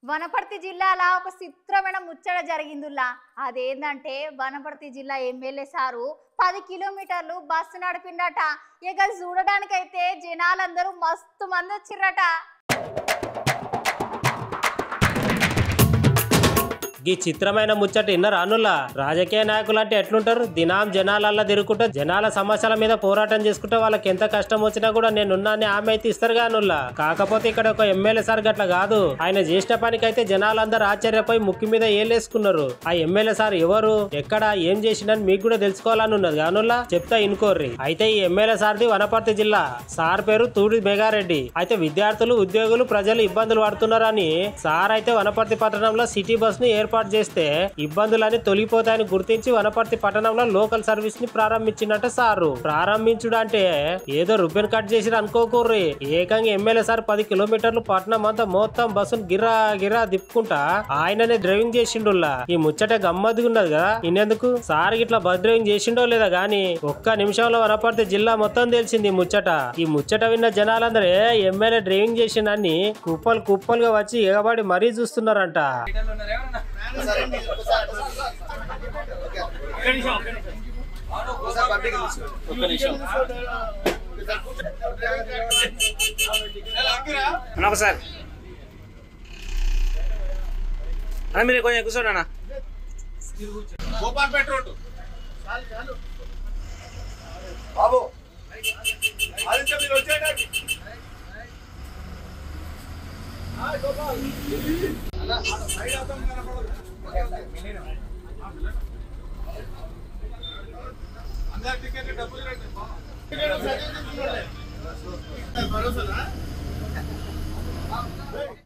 వనపర్తి జిల్లాలో ఒక చిత్రమైన ముచ్చట జరిగిందిలా. అదేంటంటే వనపర్తి జిల్లా ఎమ్మెల్యే సారు 10 కిలోమీటర్లు బస్సు నడిపిండట. ఇక చూడడానికైతే జనాలందరూ మస్తు మంది వచ్చిర్రట. ఈ చిత్రమైన ముచ్చట ఇన్నర్ అనుల్లా. రాజకీయ నాయకులు అంటే ఎట్లుంటారు? దినాం జనాలల్లా తిరుగుకుంటా జనాల సమస్యల మీద పోరాటం చేసుకుంటే వాళ్ళకి ఎంత కష్టం వచ్చినా కూడా నేనున్నాను ఆమె అయితే ఇస్తారుగా అనుల్లా. కాకపోతే ఇక్కడ ఒక ఎమ్మెల్యే సార్ గట్ల కాదు. ఆయన చేసిన పనికైతే జనాలందరూ ఆశ్చర్యపోయి ముక్కు మీద ఏలేసుకున్నారు. ఆ ఎమ్మెల్యే సార్ ఎవరు, ఎక్కడ, ఏం చేసిందని మీకు కూడా తెలుసుకోవాలని ఉన్నది అనుల్లా. చెప్తా ఇనుకోర్రి. అయితే ఈ ఎమ్మెల్యే సార్ది వనపర్తి జిల్లా. సార్ పేరు తూడి మెగారెడ్డి. అయితే విద్యార్థులు, ఉద్యోగులు, ప్రజలు ఇబ్బందులు పడుతున్నారని సార్ అయితే వనపర్తి పట్టణంలో సిటీ బస్ ని ఏర్పాటు చేస్తే ఇబ్బందులని తొలగిపోతాయని గుర్తించి వనపర్తి పట్టణంలో లోకల్ సర్వీస్ ని ప్రారంభించినట్టు సారు. ప్రారంభించుడు అంటే ఏదో రుబ్బెన్ కట్ చేసి అనుకోకూర్రి. ఏకంగా ఎమ్మెల్యే సార్ 10 కిలోమీటర్లు పట్టణం అంతా మొత్తం బస్సును గిర్రా గిర్రా తిప్పుకుంటా ఆయననే డ్రైవింగ్ చేసిండుల్లా. ఈ ముచ్చట గమ్మత్తుగా ఉన్నది కదా. ఇన్నెందుకు సార్ ఇట్లా బస్ డ్రైవింగ్ చేసిండో లేదా గానీ ఒక్క నిమిషంలో వనపర్తి జిల్లా మొత్తం తెలిసింది ఈ ముచ్చట. ఈ ముచ్చట విన్న జనాలందరే ఎమ్మెల్యే డ్రైవింగ్ చేసిండని కుప్పలు కుప్పలుగా వచ్చి ఎగబడి మరీ చూస్తున్నారంట. సార్ మీరు కొంచెం కూర్చోండి అన్న. గోపాల్పేట రోడ్డు బాబు ఆదిత్య మీరు వచ్చేయండి. అందరు టికెట్ డబ్బులు రండి.